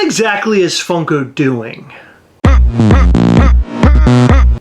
exactly is Funko doing?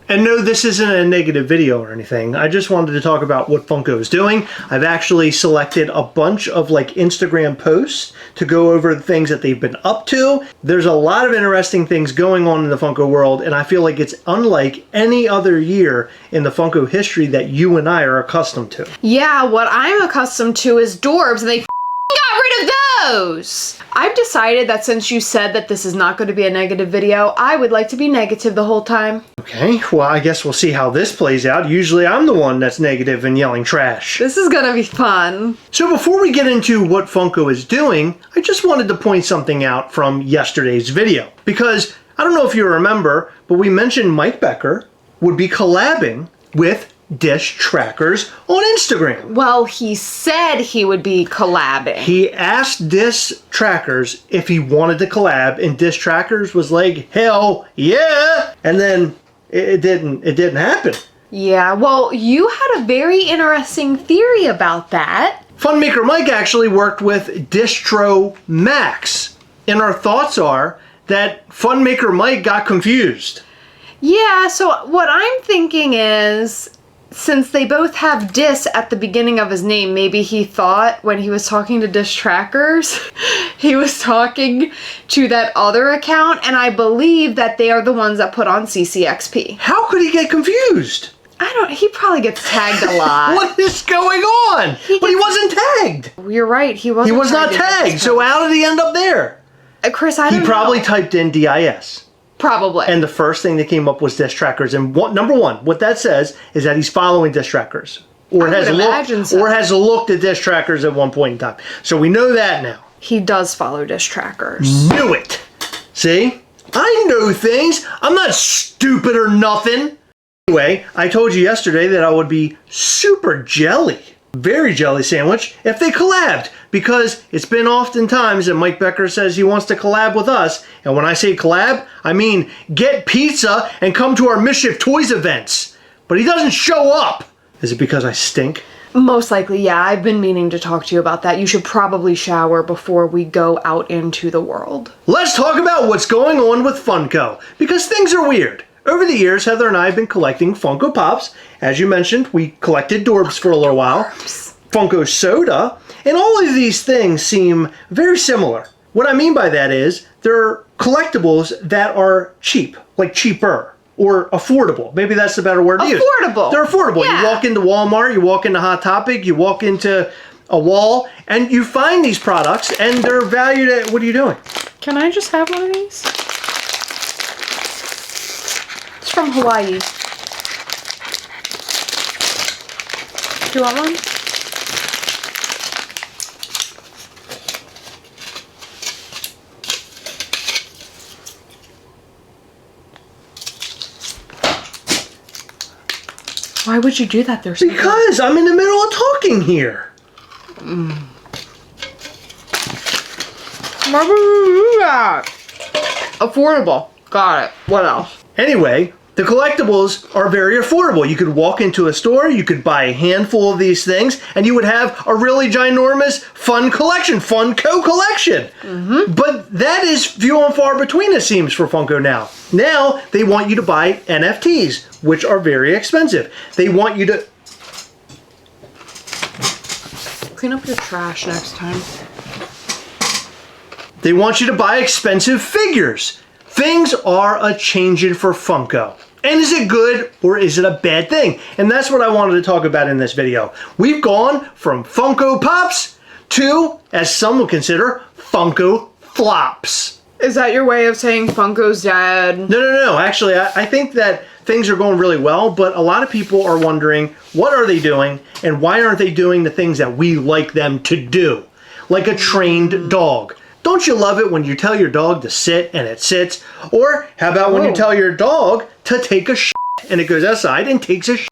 And no, this isn't a negative video or anything. I just wanted to talk about what Funko is doing. I've actually selected a bunch of like Instagram posts to go over the things that they've been up to. There's a lot of interesting things going on in the Funko world, and I feel like it's unlike any other year in the Funko history that you and I are accustomed to. Yeah, what I'm accustomed to is Dorbs, and they got rid of those! I've decided that since you said that this is not going to be a negative video, I would like to be negative the whole time. Okay, well, I guess we'll see how this plays out. Usually I'm the one that's negative and yelling trash. This is gonna be fun. So before we get into what Funko is doing, I just wanted to point something out from yesterday's video. Because, I don't know if you remember, but we mentioned Mike Becker would be collabing with Dish Trackers on Instagram. Well, he said he would be collabing. He asked Dish Trackers if he wanted to collab, and Dish Trackers was like, hell yeah! And then it didn't happen. Yeah, well, you had a very interesting theory about that. Funmaker Mike actually worked with Distro Max, and our thoughts are that Funmaker Mike got confused. Yeah, so what I'm thinking is, since they both have Dis at the beginning of his name, maybe he thought when he was talking to Dish Trackers, he was talking to that other account, and I believe that they are the ones that put on CCXP. How could he get confused? He probably gets tagged a lot. What is going on? But he wasn't tagged. You're right, he wasn't. He was not tagged, so how did he end up there? Chris, I don't know. He probably typed in DIS. Probably. And the first thing that came up was Dish Trackers. And number one, what that says is that he's following Dish Trackers. Or has looked at Dish Trackers at one point in time. So we know that now. He does follow Dish Trackers. Knew it. See? I know things. I'm not stupid or nothing. Anyway, I told you yesterday that I would be super jelly, very jelly sandwich, if they collabed. Because it's been oftentimes that Mike Becker says he wants to collab with us. And when I say collab, I mean get pizza and come to our MISCHIEF Toys events. But he doesn't show up. Is it because I stink? Most likely, yeah. I've been meaning to talk to you about that. You should probably shower before we go out into the world. Let's talk about what's going on with Funko. Because things are weird. Over the years, Heather and I have been collecting Funko Pops. As you mentioned, we collected Dorbs for a little while. Funko Soda. And all of these things seem very similar. What I mean by that is, they're collectibles that are cheap, like cheaper, or affordable. Maybe that's the better word to use. Affordable. They're affordable. Yeah. You walk into Walmart, you walk into Hot Topic, you walk into a wall, and you find these products, and they're valued at, what are you doing? Can I just have one of these? It's from Hawaii. Do you want one? Why would you do that? They're so Because I'm in the middle of talking here. Affordable. Got it. What else? Anyway, the collectibles are very affordable. You could walk into a store, you could buy a handful of these things, and you would have a really ginormous fun collection, Funko collection. But that is few and far between, it seems, for Funko now. Now, they want you to buy NFTs, which are very expensive. They want you to... Clean up your trash next time. They want you to buy expensive figures. Things are a-changing for Funko. And is it good or is it a bad thing? And that's what I wanted to talk about in this video. We've gone from Funko Pops to, as some would consider, Funko Flops. Is that your way of saying Funko's dead? No. Actually, I think that things are going really well, but a lot of people are wondering, what are they doing and why aren't they doing the things that we like them to do? Like a trained dog. Don't you love it when you tell your dog to sit and it sits? Or how about when you tell your dog to take a shit and it goes outside and takes a shit?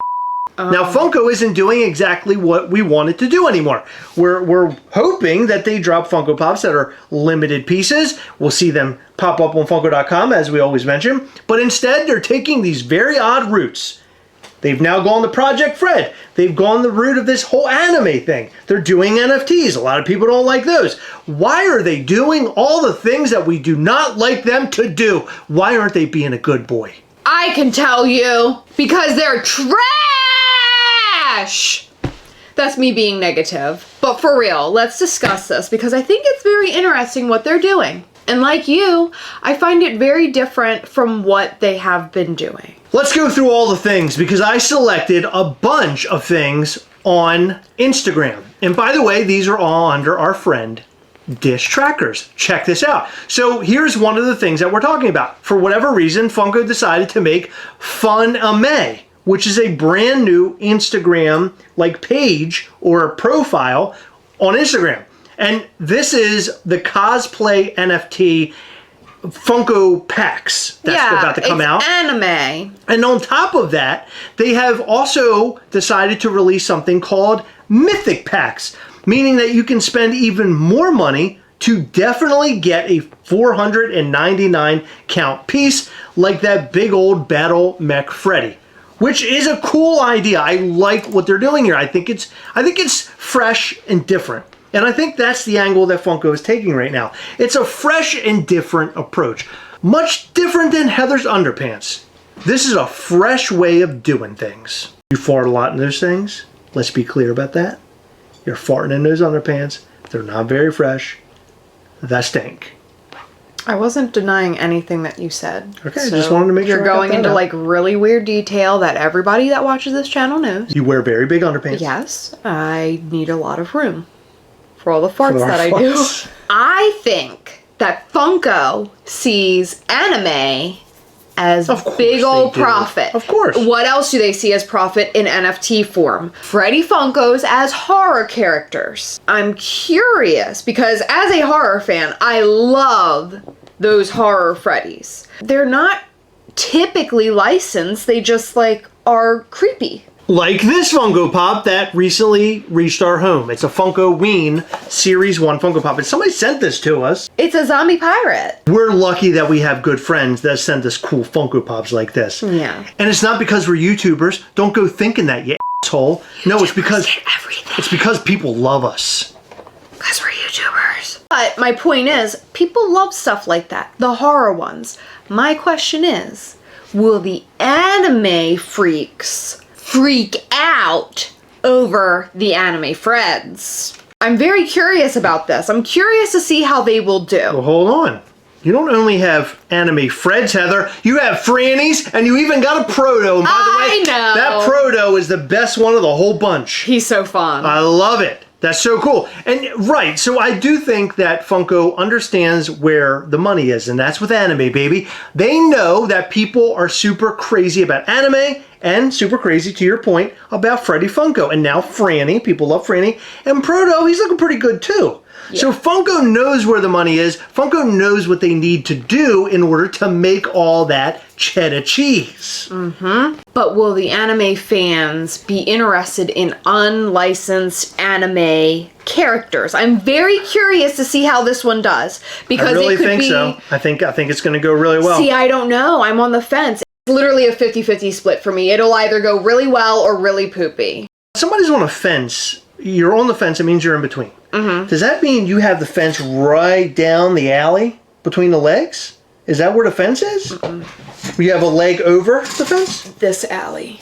Now Funko isn't doing exactly what we want it to do anymore. We're hoping that they drop Funko Pops that are limited pieces. We'll see them pop up on Funko.com as we always mention. But instead they're taking these very odd routes. They've now gone to Project Fred. They've gone the route of this whole anime thing. They're doing NFTs. A lot of people don't like those. Why are they doing all the things that we do not like them to do? Why aren't they being a good boy? I can tell you, because they're trash! That's me being negative. But for real, let's discuss this because I think it's very interesting what they're doing. And like you, I find it very different from what they have been doing. Let's go through all the things because I selected a bunch of things on Instagram. And by the way, these are all under our friend Dish Trackers. Check this out. So here's one of the things that we're talking about. For whatever reason, Funko decided to make Funame, which is a brand new Instagram like page or profile on Instagram. And this is the cosplay NFT Funko packs that's about to come out. Anime. And on top of that, they have also decided to release something called Mythic Packs, meaning that you can spend even more money to definitely get a 499 count piece like that big old Battle Mech Freddy, which is a cool idea. I like what they're doing here. I think it's fresh and different. And I think that's the angle that Funko is taking right now. It's a fresh and different approach. Much different than Heather's underpants. This is a fresh way of doing things. You fart a lot in those things. Let's be clear about that. You're farting in those underpants. They're not very fresh. They stink. I wasn't denying anything that you said. Okay, so just wanted to make sure. You're going into like really weird detail that everybody that watches this channel knows. You wear very big underpants. Yes, I need a lot of room for all the farts that I do. I think that Funko sees anime as big old profit. Of course. What else do they see as profit in NFT form? Freddy Funkos as horror characters. I'm curious because as a horror fan, I love those horror Freddys. They're not typically licensed, they just like are creepy. Like this Funko Pop that recently reached our home. It's a Funko Ween Series 1 Funko Pop. And somebody sent this to us. It's a zombie pirate. We're lucky that we have good friends that send us cool Funko Pops like this. Yeah. And it's not because we're YouTubers. Don't go thinking that, you asshole. No, it's because people love us. Because we're YouTubers. But my point is, people love stuff like that. The horror ones. My question is, will the anime freaks freak out over the anime Freds? I'm very curious about this. I'm curious to see how they will do. Well, hold on. You don't only have anime Freds, Heather. You have Frannies, and you even got a Proto. And by the way, that Proto is the best one of the whole bunch. He's so fun. I love it. That's so cool. And right, so I do think that Funko understands where the money is, and that's with anime, baby. They know that people are super crazy about anime and super crazy, to your point, about Freddy Funko. And now Franny, people love Franny, and Proto, he's looking pretty good too. Yeah. So Funko knows where the money is. Funko knows what they need to do in order to make all that cheddar cheese. Mm-hmm. But will the anime fans be interested in unlicensed anime characters? I'm very curious to see how this one does. Because I really think so. I think it's going to go really well. See, I don't know. I'm on the fence. It's literally a 50-50 split for me. It'll either go really well or really poopy. Somebody's on a fence. You're on the fence. It means you're in between. Mm-hmm. Does that mean you have the fence right down the alley between the legs? Is that where the fence is? Mm-mm. You have a leg over the fence? This alley.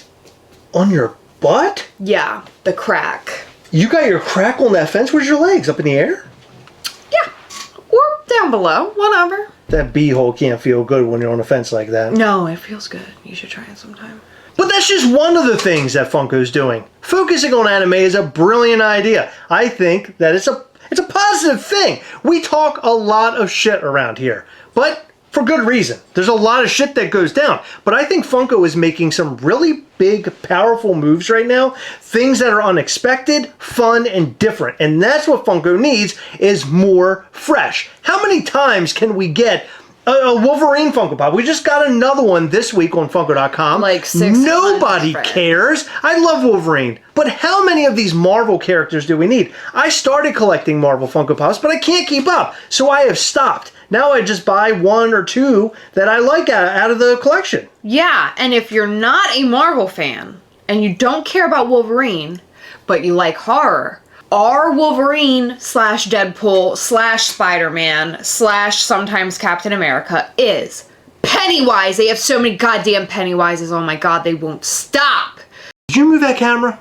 On your butt? Yeah, the crack. You got your crack on that fence? Where's your legs? Up in the air? Yeah. Or down below. Whatever. That bee-hole can't feel good when you're on a fence like that. No, it feels good. You should try it sometime. But that's just one of the things that Funko's doing. Focusing on anime is a brilliant idea. I think that it's a positive thing. We talk a lot of shit around here, but for good reason. There's a lot of shit that goes down. But I think Funko is making some really big, powerful moves right now. Things that are unexpected, fun, and different. And that's what Funko needs, is more fresh. How many times can we get a Wolverine Funko Pop? We just got another one this week on Funko.com. Like 6 Nobody cares. I love Wolverine. But how many of these Marvel characters do we need? I started collecting Marvel Funko Pops, but I can't keep up. So I have stopped. Now I just buy 1 or 2 that I like out of the collection. Yeah, and if you're not a Marvel fan, and you don't care about Wolverine, but you like horror, our Wolverine slash Deadpool slash Spider-Man slash sometimes Captain America is Pennywise. They have so many goddamn Pennywises. Oh my god, they won't stop. Did you move that camera?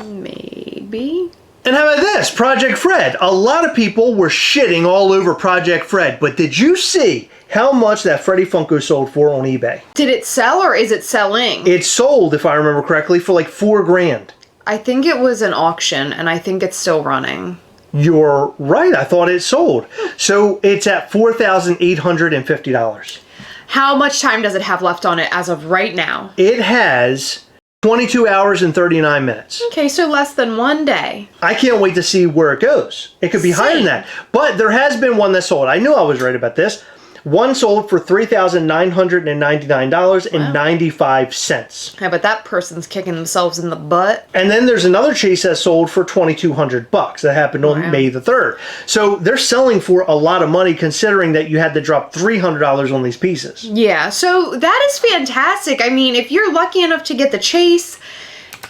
Maybe. And how about this? Project Fred. A lot of people were shitting all over Project Fred, but did you see how much that Freddy Funko sold for on eBay? Did it sell or is it selling? It sold, if I remember correctly, for like $4 grand. I think it was an auction and I think it's still running. You're right. I thought it sold. So it's at $4,850. How much time does it have left on it as of right now? It has 22 hours and 39 minutes. Okay, so less than 1 day. I can't wait to see where it goes. It could be higher than that. But there has been one that sold. I knew I was right about this. One sold for $3,999.95. Yeah, but that person's kicking themselves in the butt. And then there's another chase that sold for $2,200. That happened on May the 3rd. So they're selling for a lot of money considering that you had to drop $300 on these pieces. Yeah, so that is fantastic. I mean, if you're lucky enough to get the chase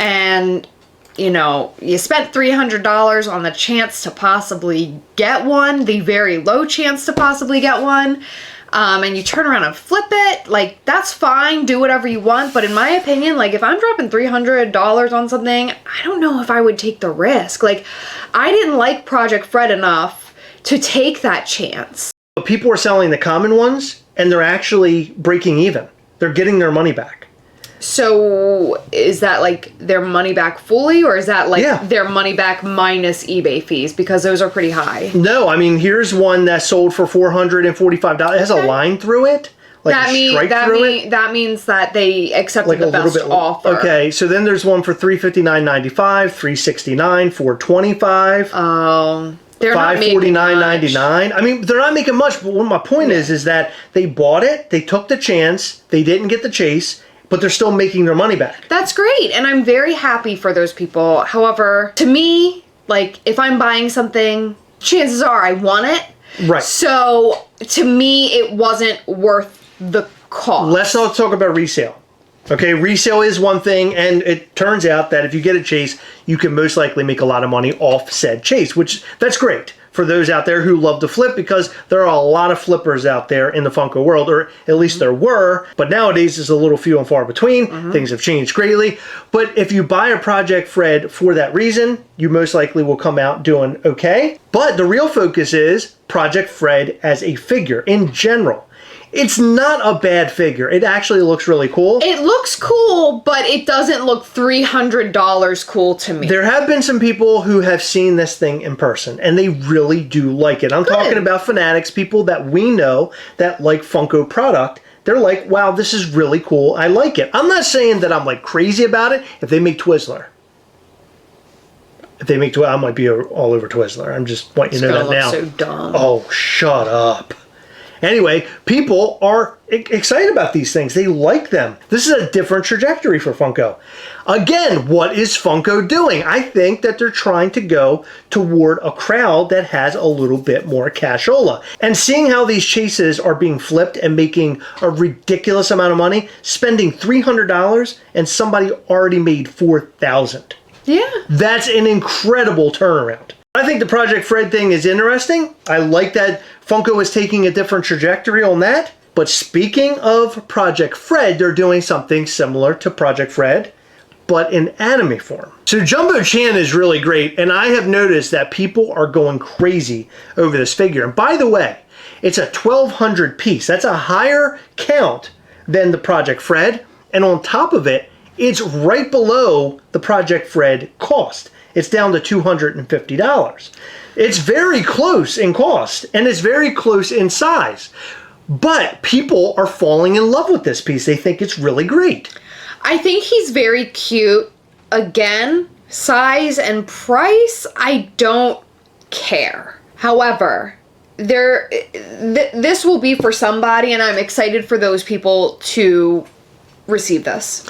and, you know, you spent $300 on the chance to possibly get one, the very low chance to possibly get one, and you turn around and flip it, like, that's fine, do whatever you want, but in my opinion, like, if I'm dropping $300 on something, I don't know if I would take the risk. Like, I didn't like Project Fred enough to take that chance. But people are selling the common ones, and they're actually breaking even. They're getting their money back. So is that like their money back fully, or is that like their money back minus eBay fees? Because those are pretty high. No, I mean, here's one that sold for $445. It has a line through it, like a stripe through it. That means that they accepted like the best offer. Okay, so then there's one for $359.95, $369, $425. They're not making much. $549.99. I mean, they're not making much, but what my point is that they bought it, they took the chance, they didn't get the chase, but they're still making their money back. That's great, and I'm very happy for those people. However, to me, like, if I'm buying something, chances are I want it. Right. So, to me, it wasn't worth the cost. Let's not talk about resale. Okay, resale is one thing, and it turns out that if you get a chase, you can most likely make a lot of money off said chase, which that's great for those out there who love to flip, because there are a lot of flippers out there in the Funko world, or at least there were, but nowadays it's a little few and far between. Things have changed greatly. But if you buy a Project Fred for that reason, you most likely will come out doing okay. But the real focus is Project Fred as a figure in general. It's not a bad figure. It actually looks really cool. It looks cool, but it doesn't look $300 cool to me. There have been some people who have seen this thing in person, and they really do like it. I'm talking about fanatics, people that we know that like Funko product. They're like, wow, this is really cool. I like it. I'm not saying that I'm like crazy about it. If they make Twizzler. If they make Twizzler, I might be all over Twizzler. I'm just wanting you to know that now. It's so dumb. Oh, shut up. Anyway, people are excited about these things. They like them. This is a different trajectory for Funko. Again, what is Funko doing? I think that they're trying to go toward a crowd that has a little bit more cashola. And seeing how these chases are being flipped and making a ridiculous amount of money, spending $300 and somebody already made $4,000. Yeah. That's an incredible turnaround. I think the Project Fred thing is interesting. I like that Funko is taking a different trajectory on that. But speaking of Project Fred, they're doing something similar to Project Fred, but in anime form. So Jumbo Chan is really great, and I have noticed that people are going crazy over this figure. And by the way, it's a 1,200 piece. That's a higher count than the Project Fred. And on top of it, it's right below the Project Fred cost. It's down to $250. It's very close in cost, and it's very close in size. But people are falling in love with this piece. They think it's really great. I think he's very cute. Again, size and price, I don't care. However, this will be for somebody, and I'm excited for those people to receive this?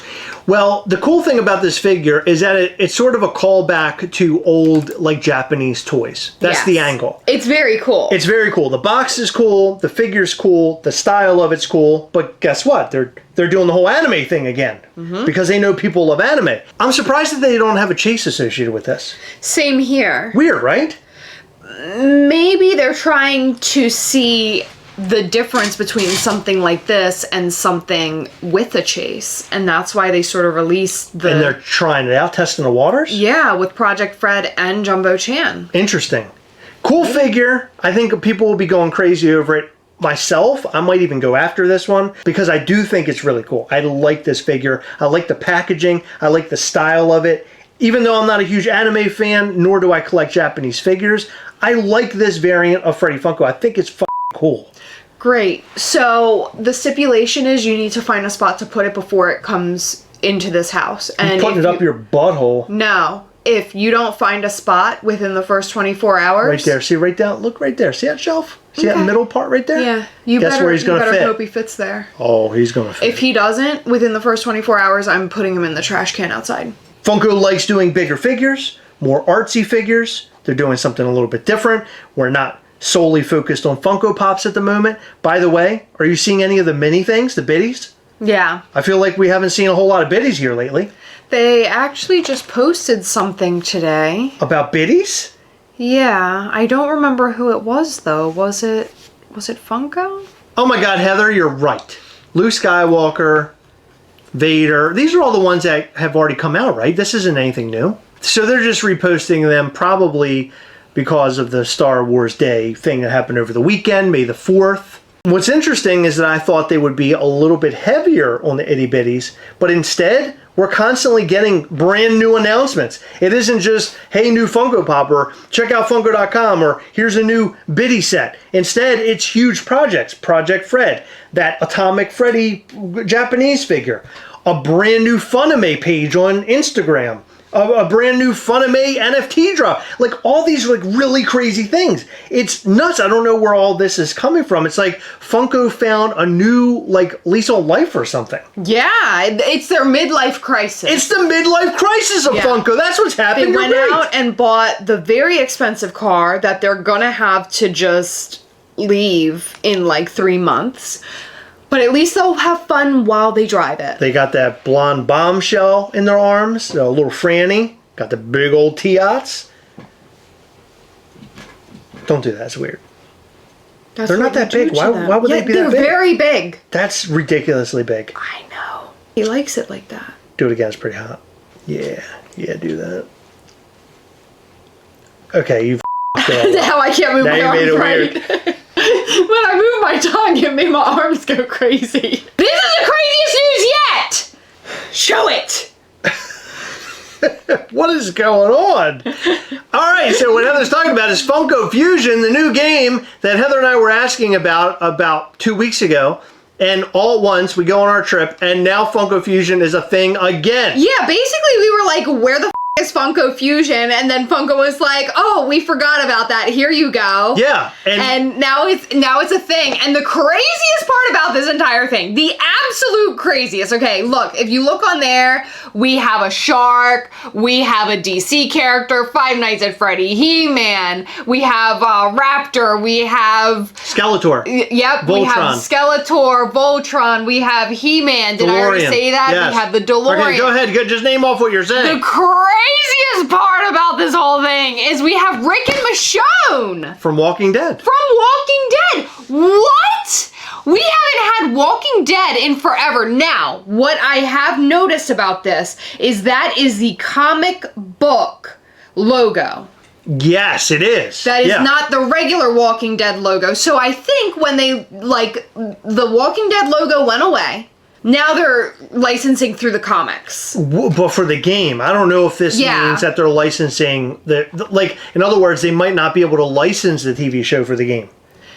Well, the cool thing about this figure is that it's sort of a callback to old, like, Japanese toys. That's the angle. It's very cool. It's very cool. The box is cool. The figure's cool. The style of it's cool. But guess what? They're doing the whole anime thing again because they know people love anime. I'm surprised that they don't have a chase associated with this. Same here. Weird, right? Maybe they're trying to see the difference between something like this and something with a chase, and that's why they sort of released the... And they're trying it out, testing the waters? Yeah, with Project Fred and Jumbo Chan. Interesting. Cool figure. I think people will be going crazy over it. Myself, I might even go after this one because I do think it's really cool. I like this figure. I like the packaging. I like the style of it. Even though I'm not a huge anime fan, nor do I collect Japanese figures, I like this variant of Freddy Funko. I think it's cool. Great. So the stipulation is you need to find a spot to put it before it comes into this house. And putting it up your butthole. No. If you don't find a spot within the first 24 hours... Right there. See right down? Look right there. See that shelf? See that middle part right there? Yeah. Guess where he's going to fit. hope he fits there. Oh, he's going to fit. If he doesn't, within the first 24 hours, I'm putting him in the trash can outside. Funko likes doing bigger figures, more artsy figures. They're doing something a little bit different. We're not solely focused on Funko Pops at the moment. By the way, are you seeing any of the mini things, the biddies? Yeah. I feel like we haven't seen a whole lot of biddies here lately. They actually just posted something today. About biddies? Yeah. I don't remember who it was, though. Was it Funko? Oh my God, Heather, you're right. Luke Skywalker, Vader. These are all the ones that have already come out, right? This isn't anything new. So they're just reposting them probably because of the Star Wars Day thing that happened over the weekend, May the 4th. What's interesting is that I thought they would be a little bit heavier on the itty bitties, but instead, we're constantly getting brand new announcements. It isn't just, hey, new Funko Pop, or check out Funko.com, or here's a new biddy set. Instead, it's huge projects. Project Fred, that Atomic Freddy Japanese figure, a brand new Funime page on Instagram, a brand new Funime NFT drop. Like, all these like really crazy things. It's nuts. I don't know where all this is coming from. It's like Funko found a new like lease on life or something. Yeah, it's their midlife crisis. It's the midlife crisis of Funko. That's what's happening. They went out and bought the very expensive car that they're gonna have to just leave in like 3 months. But at least they'll have fun while they drive it. They got that blonde bombshell in their arms, a little Franny. Got the big old T-Ots. Don't do that, it's weird. They're not that big. Why would they be that big? They're very big. That's ridiculously big. I know. He likes it like that. Do it again, it's pretty hot. Yeah, do that. Okay, you've Now I can't move my arms right. When I move my tongue, it made my arms go crazy. This is the craziest news yet! Show it! What is going on? All right, so what Heather's talking about is Funko Fusion, the new game that Heather and I were asking about 2 weeks ago. And all at once, we go on our trip, and now Funko Fusion is a thing again. Yeah, basically we were like, where the f*** is Funko Fusion? And then Funko was like, oh, we forgot about that. Here you go. Yeah. And now it's a thing. And the craziest part about this entire thing, the absolute craziest, okay, look, if you look on there, we have a shark, we have a DC character, Five Nights at Freddy, He-Man, we have Raptor, we have... Skeletor. Yep, Voltron. We have Skeletor, Voltron, we have He-Man. Did I already say that? Yes. We have the DeLorean. Okay, go ahead. Just name off what you're saying. The craziest part about this whole thing is we have Rick and Michonne. From Walking Dead. From Walking Dead. What? We haven't had Walking Dead in forever. Now, what I have noticed about this is that is the comic book logo. Yes, it is. That is not the regular Walking Dead logo. So I think when they, like, the Walking Dead logo went away, now they're licensing through the comics. But for the game, I don't know if this means that they're licensing like, in other words, they might not be able to license the TV show for the game.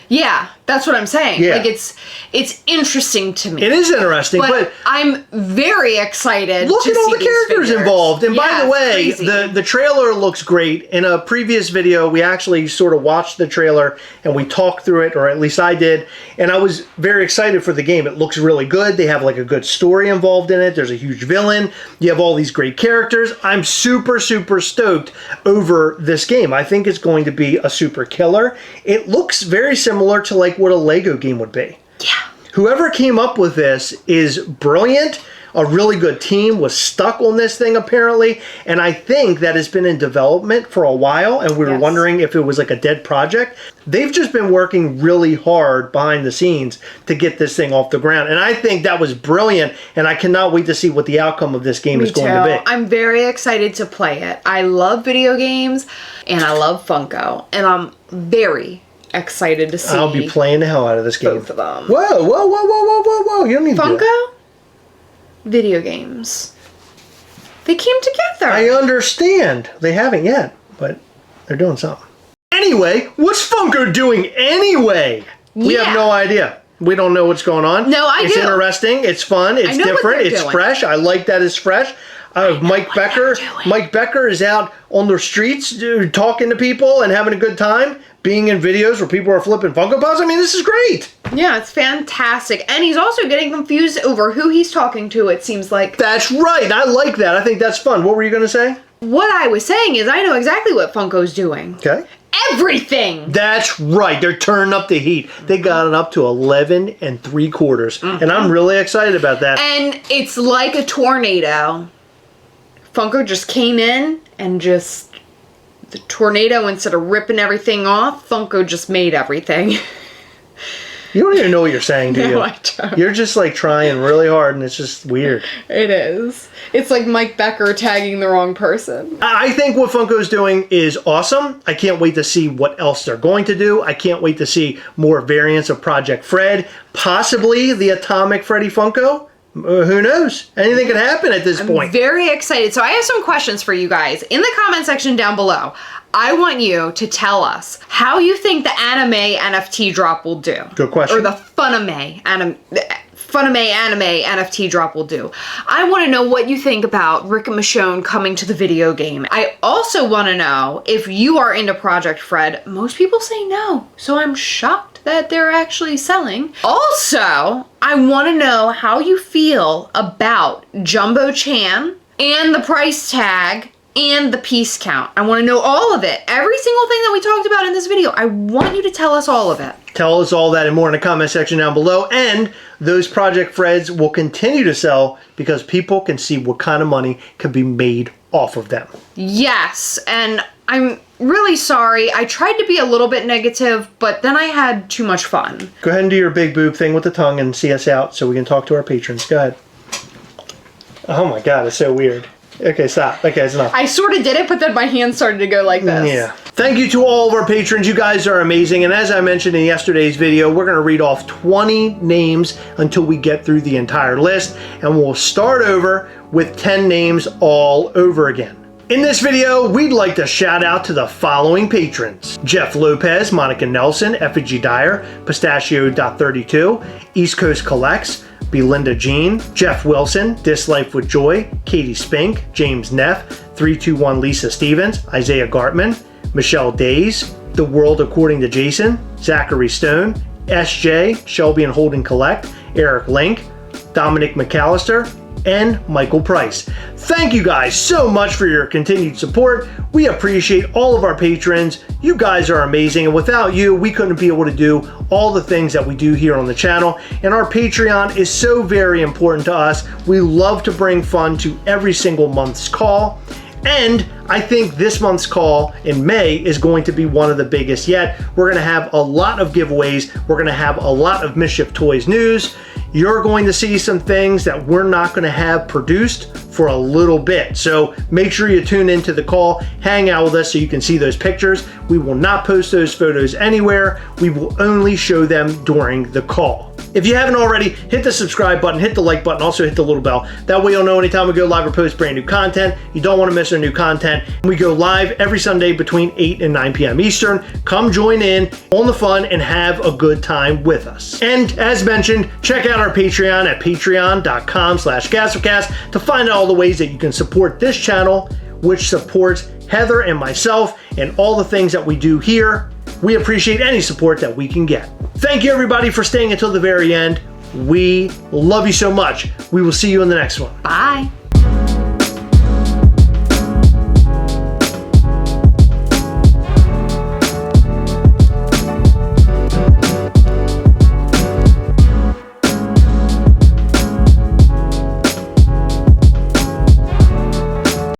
Yeah, That's what I'm saying. Yeah. Like it's interesting to me. It is interesting, but I'm very excited. Look at all the characters involved. And by the way, crazy. the trailer looks great. In a previous video, we actually sort of watched the trailer and we talked through it, or at least I did. And I was very excited for the game. It looks really good. They have like a good story involved in it. There's a huge villain. You have all these great characters. I'm super, super stoked over this game. I think it's going to be a super killer. It looks very similar to like what a Lego game would be. Yeah. Whoever came up with this is brilliant. A really good team was stuck on this thing apparently, and I think that has been in development for a while, and we were wondering if it was like a dead project. They've just been working really hard behind the scenes to get this thing off the ground, and I think that was brilliant, and I cannot wait to see what the outcome of this game is going to be. I'm very excited to play it. I love video games, and I love Funko, and I'm very excited to see. I'll be playing the hell out of this game. Both of them. Whoa, whoa, whoa, whoa, whoa, whoa, whoa. You don't need to do that. Funko? Video games. They came together. I understand. They haven't yet, but they're doing something. Anyway, what's Funko doing anyway? We have no idea. We don't know what's going on. No, I do. It's interesting. It's fun. It's different. It's fresh. I like that it's fresh. Mike Becker. Mike Becker is out on the streets talking to people and having a good time, being in videos where people are flipping Funko Pops. I mean, this is great. Yeah, it's fantastic. And he's also getting confused over who he's talking to, it seems like. That's right. I like that. I think that's fun. What were you going to say? What I was saying is I know exactly what Funko's doing. Okay. Everything! That's right. They're turning up the heat. They got it up to 11 3/4. And I'm really excited about that. And it's like a tornado. Funko just came in and just... The tornado, instead of ripping everything off, Funko just made everything. You don't even know what you're saying, do you? No, I don't. You're just like trying really hard and it's just weird. It is. It's like Mike Becker tagging the wrong person. I think what Funko's doing is awesome. I can't wait to see what else they're going to do. I can't wait to see more variants of Project Fred. Possibly the Atomic Freddy Funko. Who knows? Anything could happen at this point. I'm very excited. So I have some questions for you guys in the comment section down below. I want you to tell us how you think the anime NFT drop will do. Good question. Or the Funime anime NFT drop will do. I want to know what you think about Rick and Michonne coming to the video game. I also want to know if you are into Project Fred. Most people say no, so I'm shocked that they're actually selling. Also, I want to know how you feel about Jumbo Chan and the price tag and the piece count. I want to know all of it. Every single thing that we talked about in this video. I want you to tell us all of it. Tell us all that and more in the comment section down below. And those Project Freds will continue to sell because people can see what kind of money can be made off of them. Yes, and I'm really sorry. I tried to be a little bit negative, but then I had too much fun. Go ahead and do your big boob thing with the tongue and see us out so we can talk to our patrons. Go ahead. Oh my God, it's so weird. Okay, stop. Okay, it's enough. I sort of did it, but then my hand started to go like this. Yeah. Thank you to all of our patrons. You guys are amazing. And as I mentioned in yesterday's video, we're going to read off 20 names until we get through the entire list. And we'll start over with 10 names all over again. In this video, we'd like to shout out to the following patrons: Jeff Lopez, Monica Nelson, Effigy Dyer, Pistachio.32, East Coast Collects, Belinda Jean, Jeff Wilson, This Life with Joy, Katie Spink, James Neff, 321 Lisa Stevens, Isaiah Gartman, Michelle Days, The World According to Jason, Zachary Stone, SJ, Shelby and Holden Collect, Eric Link, Dominic McAllister, and Michael Price. Thank you guys so much for your continued support. We appreciate all of our patrons. You guys are amazing, and without you, we couldn't be able to do all the things that we do here on the channel. And our Patreon is so very important to us. We love to bring fun to every single month's call. And I think this month's call in May is going to be one of the biggest yet. We're going to have a lot of giveaways. We're going to have a lot of Mischief Toys news. You're going to see some things that we're not going to have produced for a little bit. So make sure you tune into the call, hang out with us so you can see those pictures. We will not post those photos anywhere. We will only show them during the call. If you haven't already, hit the subscribe button, hit the like button, also hit the little bell. That way you'll know anytime we go live or post brand new content. You don't want to miss our new content. can. We go live every Sunday between 8 and 9 p.m. Eastern. Come join in on the fun and have a good time with us. And as mentioned, check out our Patreon at patreon.com/Gastlecast to find out all the ways that you can support this channel, which supports Heather and myself and all the things that we do here. We appreciate any support that we can get. Thank you everybody for staying until the very end. We love you so much. We will see you in the next one. Bye.